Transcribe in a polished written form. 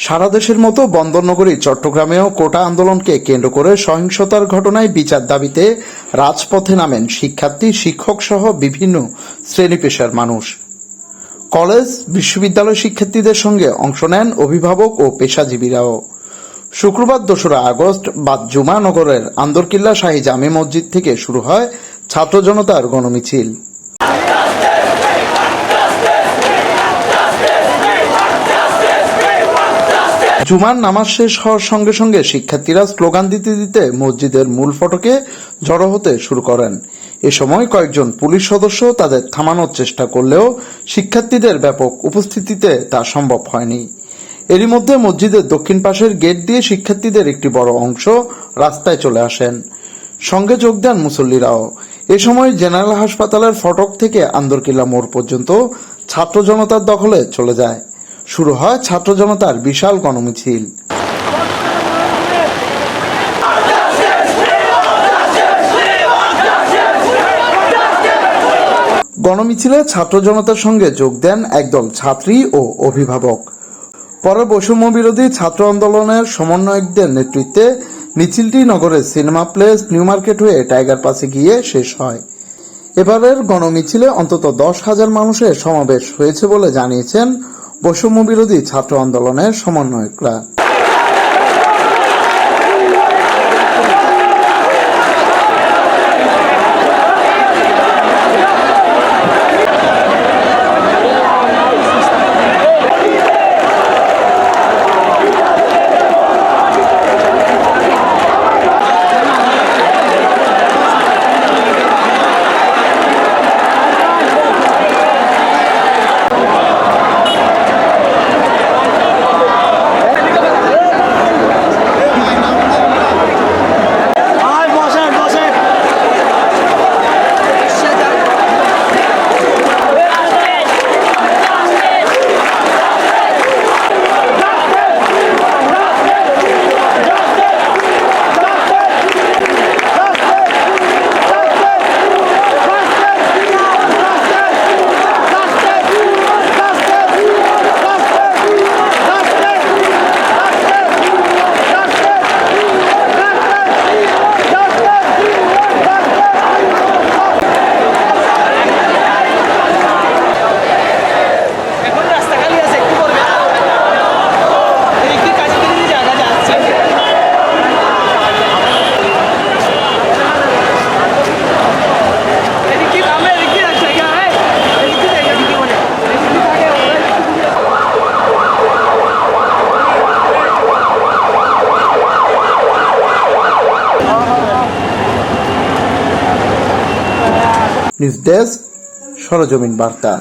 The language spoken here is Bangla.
সারা দেশের মতো বন্দরনগরী চট্টগ্রামেও কোটা আন্দোলনকে কেন্দ্র করে সহিংসতার ঘটনায় বিচার দাবিতে রাজপথে নামেন শিক্ষার্থী, শিক্ষক সহ বিভিন্ন শ্রেণী পেশার মানুষ। কলেজ, বিশ্ববিদ্যালয় শিক্ষার্থীদের সঙ্গে অংশ নেন অভিভাবক ও পেশাজীবীরাও। শুক্রবার ২রা আগস্ট বাদ জুমা নগরের আন্দরকিল্লা শাহী জামে মসজিদ থেকে শুরু হয় ছাত্র জনতার গণমিছিল। জুমার নামাজ শেষ হওয়ার সঙ্গে সঙ্গে শিক্ষার্থীরা স্লোগান দিতে দিতে মসজিদের মূল ফটকে জড়ো হতে শুরু করেন। এ সময় কয়েকজন পুলিশ সদস্য তাদের থামানোর চেষ্টা করলেও শিক্ষার্থীদের ব্যাপক উপস্থিতিতে তা সম্ভব হয়নি। এরই মধ্যে মসজিদের দক্ষিণ পাশের গেট দিয়ে শিক্ষার্থীদের একটি বড় অংশ রাস্তায় চলে আসেন। সঙ্গে যোগ দেন মুসল্লিরাও। এ সময় জেনারেল হাসপাতালের ফটক থেকে আন্দরকিল্লা মোড় পর্যন্ত ছাত্র জনতার দখলে চলে যায়। শুরু হয় ছাত্র জনতার বিশাল গণমিছিল। গণমিছিলে ছাত্র জনতার সঙ্গে যোগ দেন একদল ছাত্রী ও অভিভাবক। পরে বৈষম্য বিরোধী ছাত্র আন্দোলনের সমন্বয়কদের নেতৃত্বে মিছিলটি নগরের সিনেমা প্লেস, নিউ মার্কেট হয়ে টাইগার পাসে গিয়ে শেষ হয়। এবারের গণমিছিলে অন্তত 10,000 মানুষের সমাবেশ হয়েছে বলে জানিয়েছেন বৈষম্য বিরোধী ছাত্র আন্দোলনের সমন্বয়করা। নিউজ ডেস্ক, সরেজমিন বার্তা।